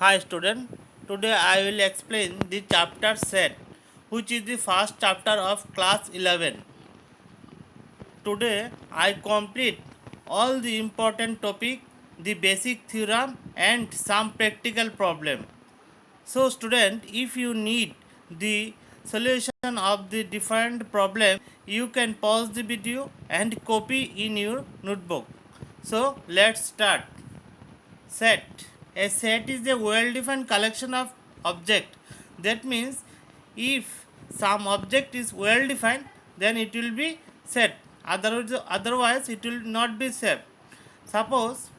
Hi student, today I will explain the chapter set which is the first chapter of class 11. Today I complete all the important topic, the basic theorem and some practical problem. So student, if you need the solution of the different problem, you can pause the video and copy in your notebook. So let's start. Set. A set is a well-defined collection of objects. That means if some object is well-defined, then it will be set. Otherwise, it will not be set. Suppose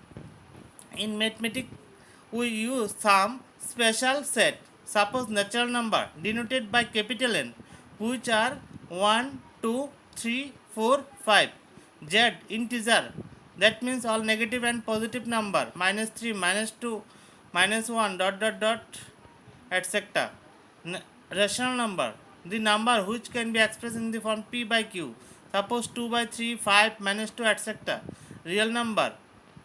in mathematics we use some special set. Suppose natural number denoted by capital N, which are 1, 2, 3, 4, 5. Z integer, that means all negative and positive number, minus 3, minus 2, minus 1, etc. Rational number, the number which can be expressed in the form P by Q. Suppose 2 by 3, 5, minus 2, etc. Real number,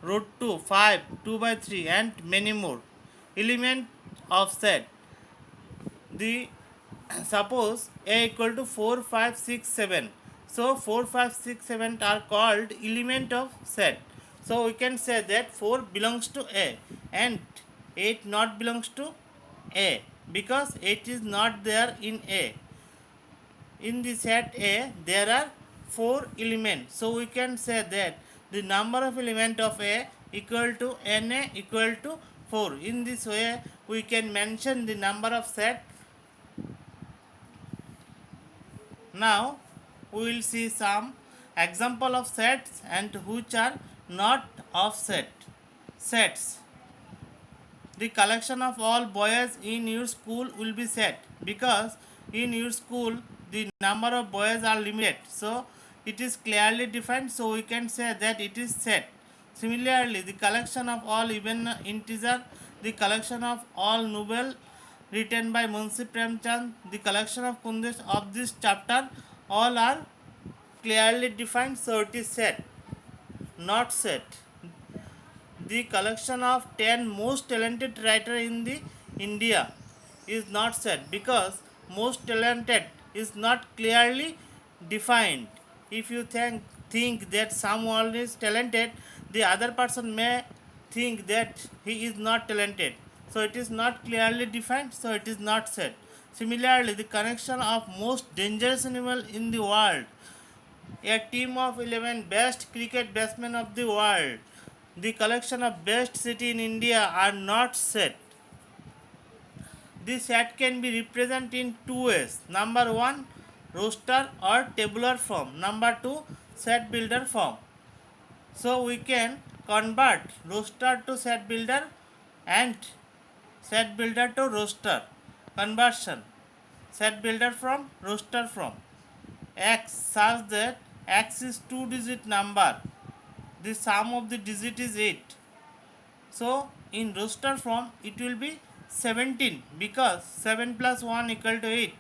root 2, 5, 2 by 3 and many more. Element of set. The suppose A equal to 4, 5, 6, 7. So 4, 5, 6, 7 are called element of set. So we can say that 4 belongs to A and 8 not belongs to A because 8 is not there in A. In the set A there are 4 elements. So we can say that the number of element of A equal to Na equal to 4. In this way we can mention the number of set. Now we will see some example of sets and which are not of set. Sets. The collection of all boys in your school will be set because in your school the number of boys are limited. So it is clearly defined, so we can say that it is set. Similarly, the collection of all even integer, the collection of all novel written by Munshi Premchand, the collection of Kundesh of this chapter, all are clearly defined, so it is set. Not set. The collection of 10 most talented writer in the India is not set because most talented is not clearly defined. If you think that someone is talented, the other person may think that he is not talented. So it is not clearly defined, so it is not set. Similarly, the connection of most dangerous animal in the world, a team of 11 best cricket batsmen of the world, the collection of best city in India are not set. This set can be represented in two ways. Number one, roster or tabular form. Number two, set builder form. So we can convert roster to set builder and set builder to roster. Conversion. Set builder from roster from x such that x is two digit number. The sum of the digit is 8. So in roster form it will be 17 because 7 plus 1 equal to 8.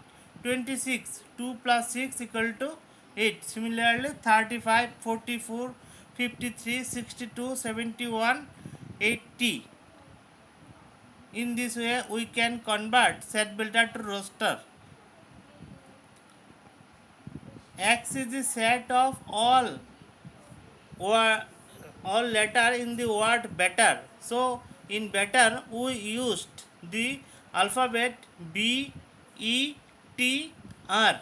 26, 2 plus 6 equal to 8. Similarly 35, 44, 53, 62, 71, 80. In this way we can convert set builder to roster. X is the set of or all letter in the word better. So in better we used the alphabet B, E, T, R.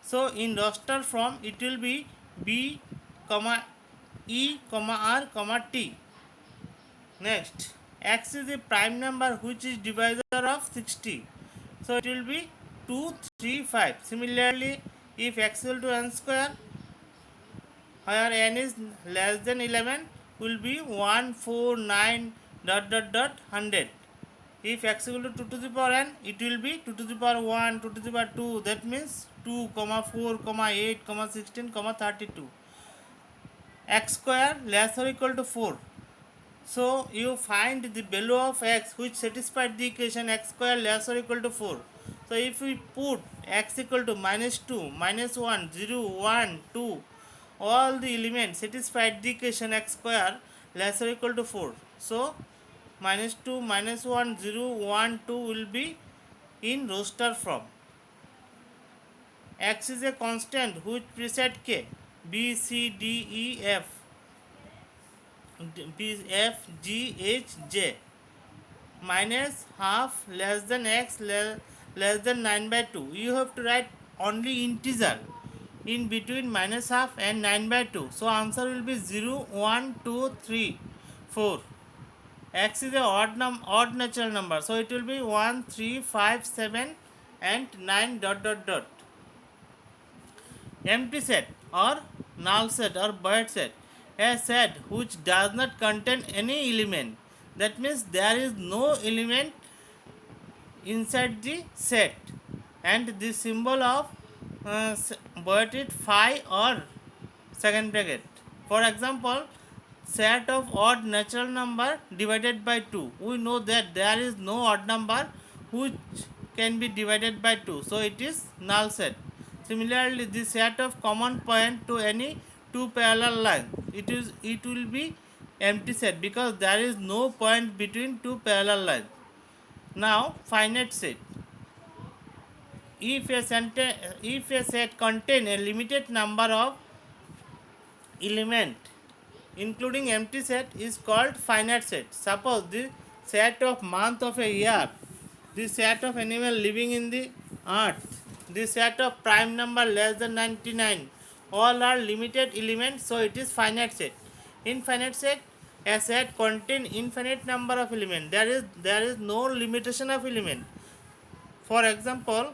So in roster form it will be B, comma E, comma R, comma T. Next, x is the prime number which is divisor of 60. So it will be 2, 3, 5. Similarly, if x equal to n square, where n is less than 11 will be 1 4 9 100. If x equal to 2 to the power n, it will be 2 to the power 1, 2 to the power 2. That means 2 comma 4 comma 8 comma 16 comma 32. X square less or equal to 4. So you find the value of x which satisfied the equation x square less or equal to 4. So if we put x equal to minus 2, minus 1, 0, 1, 2, all the elements satisfied the equation x square less or equal to 4. So -2, -1, 0, 1, 2 will be in roster form. X is a constant which precedes K. B, C, D, E, F. B, F, G, H, J. Minus half less than x less than 9 by 2. You have to write only integer in between minus half and 9 by 2. So answer will be 0, 1, 2, 3, 4. X is a odd natural number. So it will be 1, 3, 5, 7 and 9 dot dot dot. Empty set or null set or void set. A set which does not contain any element. That means there is no element inside the set, and the symbol of void it phi or second bracket. For example, set of odd natural number divided by 2. We know that there is no odd number which can be divided by 2, so it is null set. Similarly, the set of common point to any two parallel lines, it will be empty set because there is no point between two parallel lines. Now, finite set. If a set contain a limited number of element including empty set is called finite set. Suppose the set of month of a year, the set of animal living in the earth, the set of prime number less than 99, all are limited elements, so it is finite set. In finite set, a set contain infinite number of elements. There is no limitation of element. For example,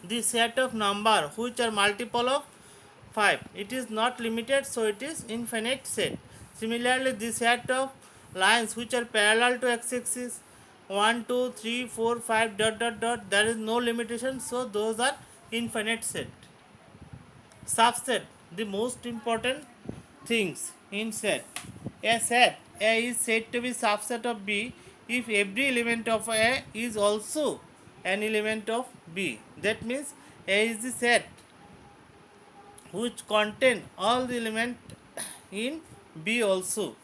the set of number which are multiple of 5, it is not limited, so it is infinite set. Similarly, the set of lines which are parallel to x-axis 1, 2, 3, 4, 5 dot dot dot, there is no limitation, so those are infinite set. Subset, the most important things in set. A set A is said to be subset of B if every element of A is also an element of B. That means A is the set which contain all the element in B also.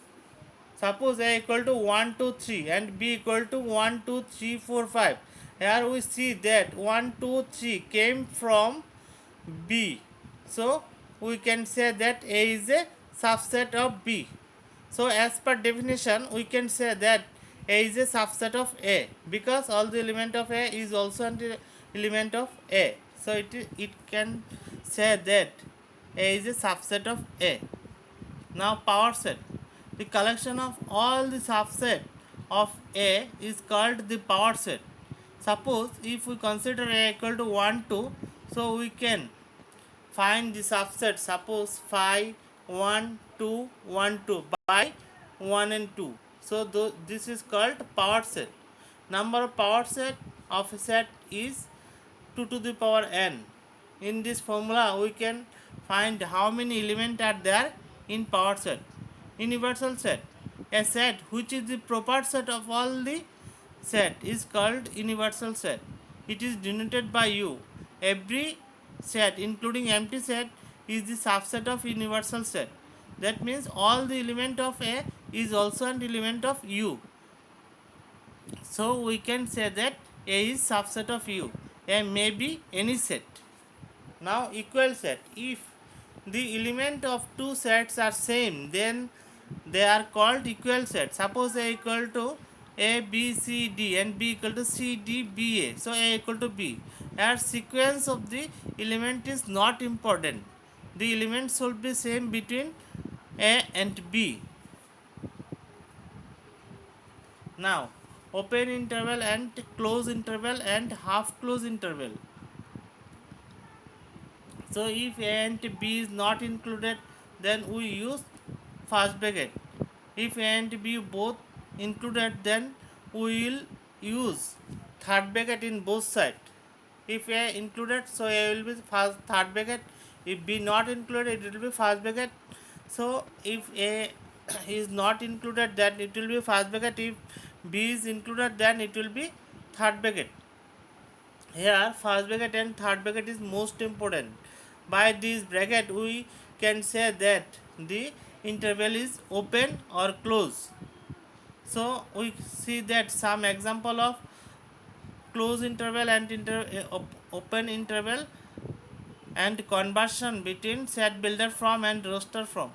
Suppose A equal to 1, 2, 3 and B equal to 1, 2, 3, 4, 5. Here we see that 1, 2, 3 came from B. So we can say that A is a subset of B. So as per definition, we can say that A is a subset of A because all the element of A is also an element of A. So it can say that A is a subset of A. Now power set. The collection of all the subset of A is called the power set. Suppose if we consider A equal to 1, 2, so we can find the subset, suppose 5, 1, 2, 1, 2 by 1 and 2. So this is called power set. Number of power set of a set is 2 to the power n. In this formula we can find how many elements are there in power set. Universal set. A set which is the proper set of all the set is called universal set. It is denoted by U. Every set including empty set is the subset of universal set. That means all the element of A is also an element of U. So we can say that A is subset of U. A may be any set. Now equal set. If the element of two sets are same, then they are called equal set. Suppose A equal to A, B, C, D and B equal to C, D, B, A. So A equal to B. Our sequence of the element is not important. The elements should be same between A and B. Now open interval and close interval and half close interval. So if A and B is not included, then we use first bracket. If A and B both included, then we will use third bracket in both sides. If A included, so A will be first third bracket. If B not included, it will be first bracket. So if A is not included, then it will be first bracket. If B is included, then it will be third bracket. Here first bracket and third bracket is most important. By this bracket we can say that the interval is open or close. So we see that some example of close interval and open interval and conversion between set builder from and roster from.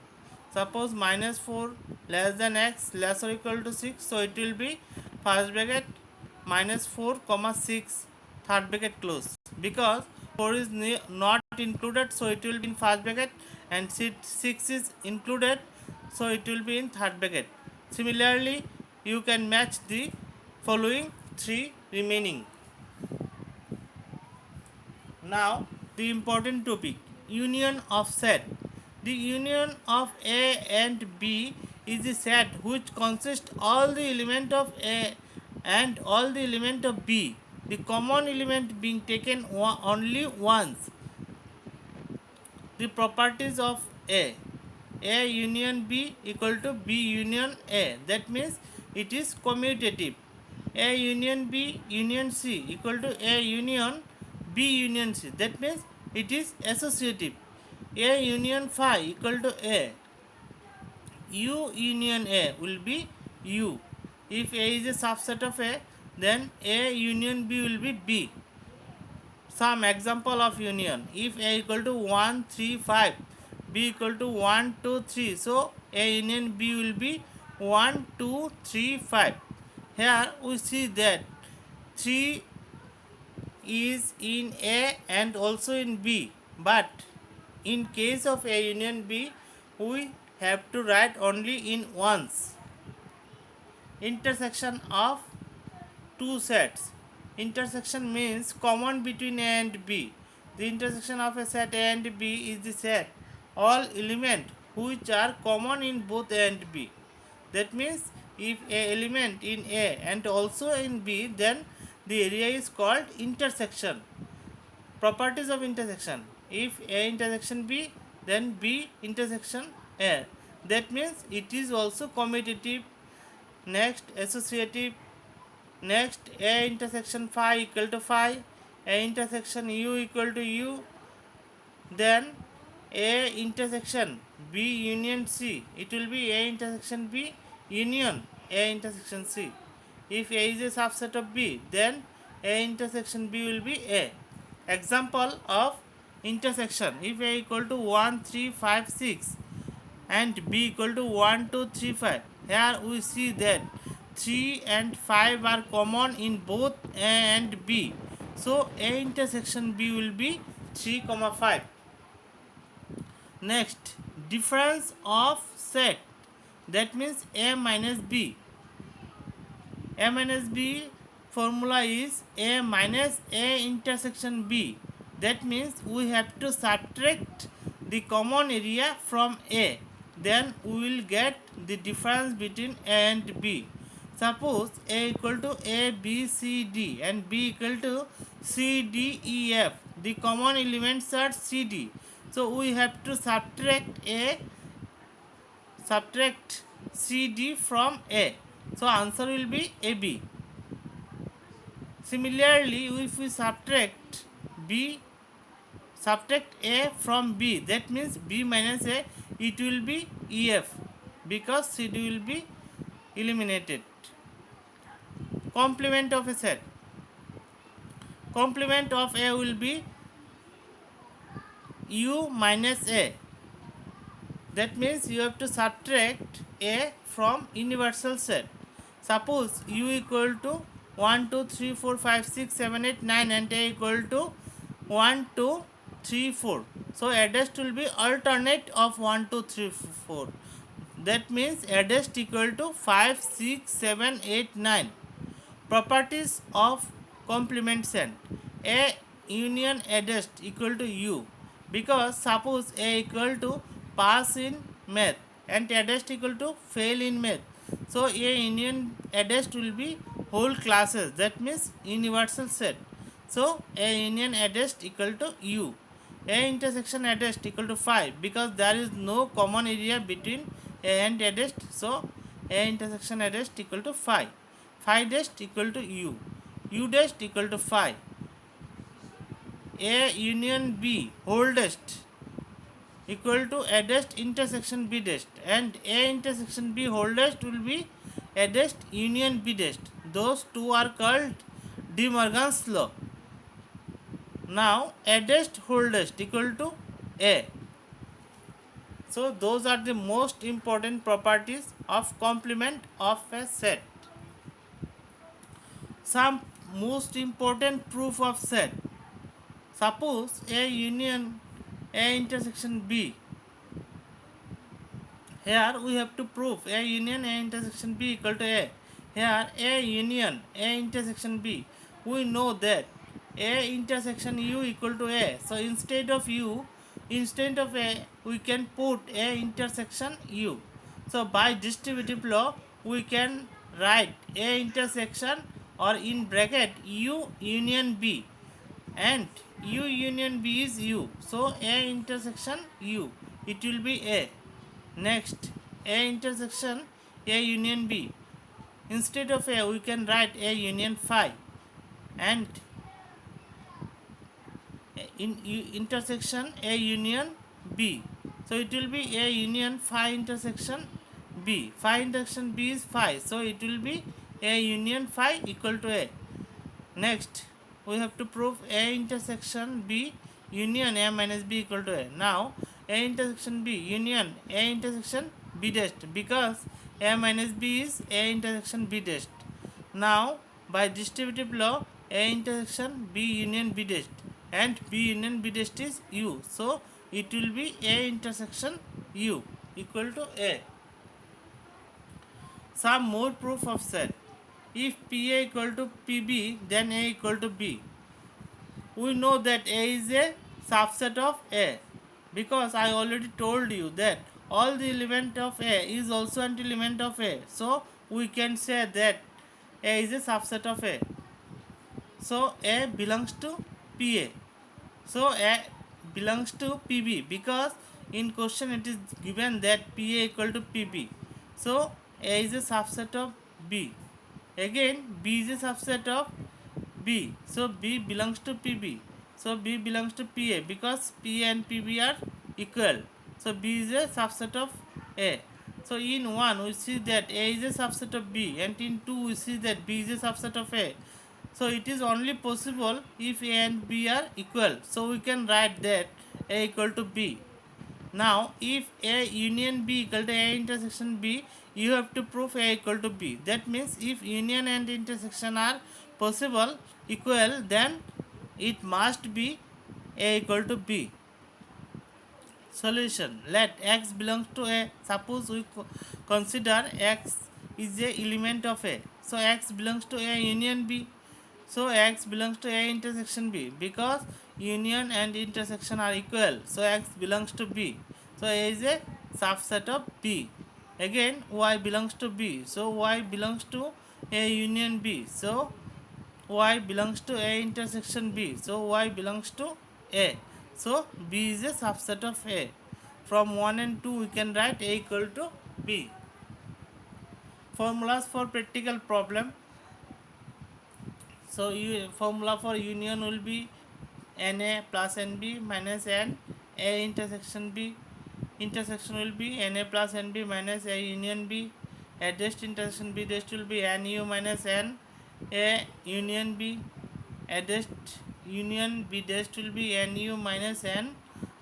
Suppose -4 less than x less or equal to 6, so it will be first bracket -4 comma 6 third bracket close, because 4 is not included, so it will be in first bracket, and 6 is included, so it will be in third bracket. Similarly, you can match the following three remaining. Now, the important topic, union of set. The union of A and B is the set which consists all the element of A and all the element of B, the common element being taken only once. The properties of A union B equal to B union A, that means it is commutative. A union B union C equal to A union B union C, that means it is associative. A union phi equal to A, U union A will be U. If A is a subset of A, then A union B will be B. Some example of union, if A equal to 1 3 5, B equal to 1 2 3, so A union B will be 1 2 3 5. Here we see that 3 is in A and also in B, but in case of A union B we have to write only in once. Intersection of two sets. Intersection means common between A and B. The intersection of a set A and B is the set all elements which are common in both A and B. That means if a element in A and also in B, then the area is called intersection. Properties of intersection. If A intersection B, then B intersection A. That means it is also commutative. Next, associative. Next, A intersection phi equal to phi, A intersection U equal to U. Then A intersection B union C, it will be A intersection B union A intersection C. If A is a subset of B, then A intersection B will be A. Example of intersection, if A equal to 1 3 5 6 and B equal to 1 2 3 5, here we see that 3 and 5 are common in both A and B, so A intersection B will be 3 comma 5. Next, difference of set, that means A minus B. A minus B formula is A minus A intersection B. That means we have to subtract the common area from A. Then we will get the difference between A and B. Suppose A equal to A, B, C, D and B equal to C, D, E, F. The common elements are C, D. So we have to subtract CD from A. So answer will be AB. Similarly, if we subtract A from B, that means B minus A, it will be EF, because CD will be eliminated. Complement of a set. Complement of A will be U minus A. That means you have to subtract A from universal set. Suppose U equal to 1 2 3 4 5 6 7 8 9 and A equal to 1 2 3 4. So addressed will be alternate of 1 2 3 4. That means addressed equal to 5 6 7 8 9. Properties of complement set. A union addressed equal to U, because suppose A equal to pass in math and addressed equal to fail in math, so A union addressed will be whole classes, that means universal set. So A union addressed equal to U. A intersection addressed equal to phi, because there is no common area between A and addressed, so A intersection addressed equal to phi. Phi dash equal to U. U dash equal to phi. A union B whole dash equal to A dash intersection B dash, and A intersection B whole dash will be A dash union B dash. Those two are called De Morgan's law. Now A dash whole dash equal to A. So those are the most important properties of complement of a set. Some most important proof of set. Suppose A union A intersection B. Here we have to prove A union A intersection B equal to A. Here A union A intersection B. We know that A intersection U equal to A. So instead of A, we can put A intersection U. So by distributive law, we can write A intersection or in bracket U union B, and U union B is U. So A intersection U, it will be A. Next, A intersection A union B. Instead of A, we can write A union phi, and in intersection A union B. So it will be A union phi intersection B. Phi intersection B is phi. So it will be A union phi equal to A. Next, we have to prove A intersection B union A minus B equal to A. Now, A intersection B union A intersection B dash, because A minus B is A intersection B dash. Now, by distributive law, A intersection B union B dash and B union B dash is U. So, it will be A intersection U equal to A. Some more proof of set. If PA equal to PB, then A equal to B. We know that A is a subset of A, because I already told you that all the element of A is also an element of A. So we can say that A is a subset of A. So A belongs to PA. So A belongs to PB, because in question it is given that PA equal to PB. So A is a subset of B. Again B is a subset of B. So B belongs to PB. So B belongs to PA, because PA and PB are equal. So B is a subset of A. So in 1 we see that A is a subset of B, and in 2 we see that B is a subset of A. So it is only possible if A and B are equal. So we can write that A equal to B. Now, if A union B equal to A intersection B, you have to prove A equal to B. That means if union and intersection are possible, equal, then it must be A equal to B. Solution. Let X belongs to A. Suppose we consider X is a element of A. So X belongs to A union B. So X belongs to A intersection B, because union and intersection are equal. So X belongs to B. So A is a subset of B. Again Y belongs to B. So Y belongs to A union B. So Y belongs to A intersection B. So Y belongs to A. So B is a subset of A. From 1 and 2 we can write A equal to B. Formulas for practical problem. So formula for union will be Na plus Nb minus N A intersection B. Intersection will be Na plus Nb minus A union B. A dash intersection B dash will be Nu minus N A union B. A dash union B dash will be Nu minus N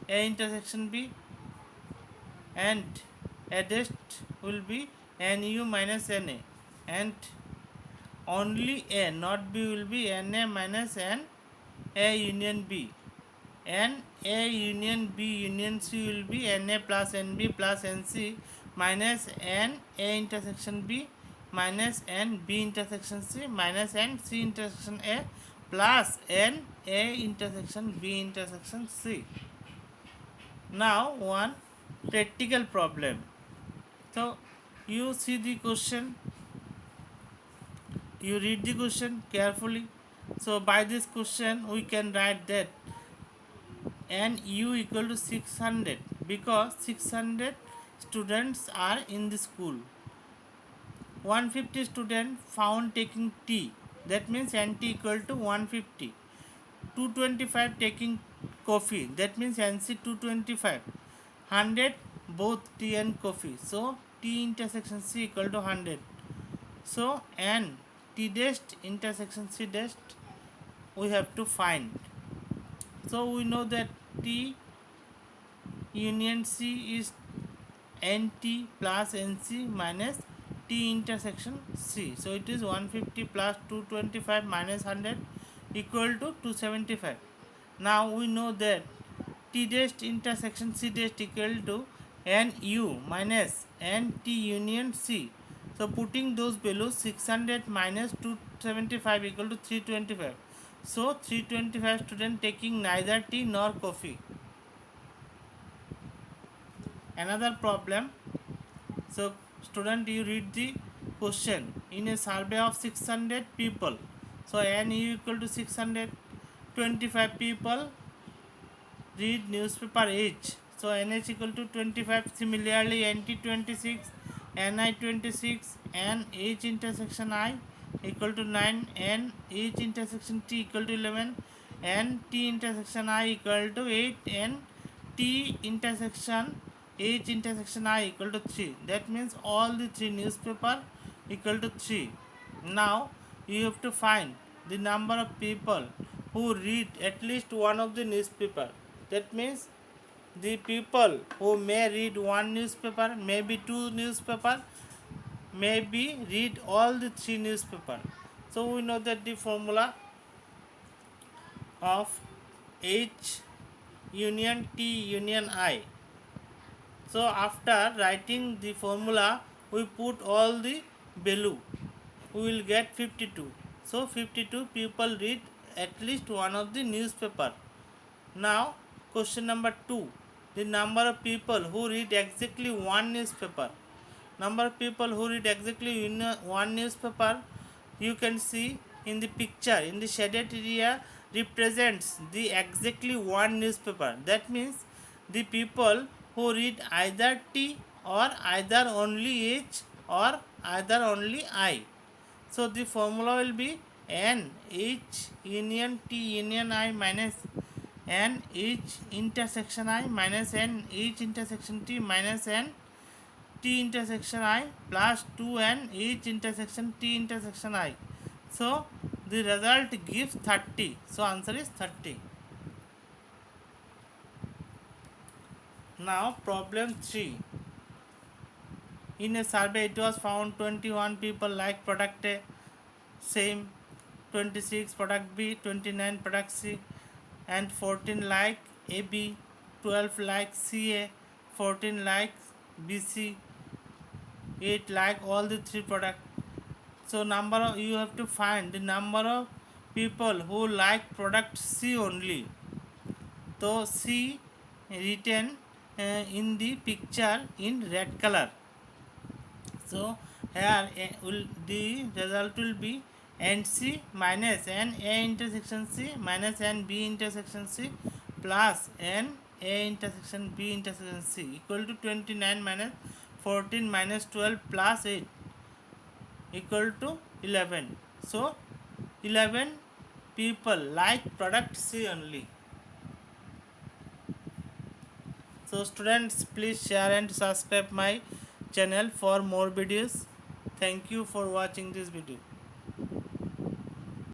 A intersection B, and A dash will be Nu minus Na, and only A, not B, will be Na minus N A union B, and A union B union C will be Na plus Nb plus Nc minus N A intersection B minus N B intersection C minus N C intersection A plus N A intersection B intersection C. Now one practical problem. So you see the question, you read the question carefully. So by this question we can write that NU equal to 600, because 600 students are in the school. 150 students found taking tea, that means NT equal to 150. 225 taking coffee, that means NC 225. 100 both tea and coffee, so T intersection C equal to 100. So n t dash intersection c dash we have to find. So we know that t union c is nt plus nc minus t intersection c. So it is 150 plus 225 minus 100 equal to 275. Now we know that t dash intersection c dash equal to nu minus nt union c. So putting those values, 600 minus 275 equal to 325. So 325 student taking neither tea nor coffee. Another problem. So student, you read the question. In a survey of 600 people, so nu equal to 625 people read newspaper each. So nh equal to 25. Similarly nt 26, ni 26, and h intersection I equal to 9, and h intersection t equal to 11, and t intersection I equal to 8, and t intersection h intersection I equal to 3. That means all the three newspaper equal to 3. Now you have to find the number of people who read at least one of the newspaper. That means the people who may read one newspaper, maybe two newspaper, maybe read all the three newspaper. So we know that the formula of H union T union I. So after writing the formula, we put all the value. We will get 52. So 52 people read at least one of the newspaper. Now question number 2. The number of people who read exactly one newspaper. Number of people who read exactly one newspaper, you can see in the picture, in the shaded area represents the exactly one newspaper. That means the people who read either T or either only H or either only I. So the formula will be n h union t union I minus n h intersection I minus n h intersection t minus n t intersection I plus 2n h intersection t intersection I. So the result gives 30. So answer is 30. Now problem 3. In a survey it was found 21 people like product A, same 26 product B, 29 product C, and 14 like AB, 12 like CA, 14 like BC, 8 like all the three product. So number of, you have to find the number of people who like product C only. So C written in the picture in red color. So here the result will be NC minus N A intersection C minus N B intersection C plus N A intersection B intersection C equal to 29 minus 14 minus 12 plus 8 equal to 11. So 11 people like product C only. So students, please share and subscribe my channel for more videos. Thank you for watching this video.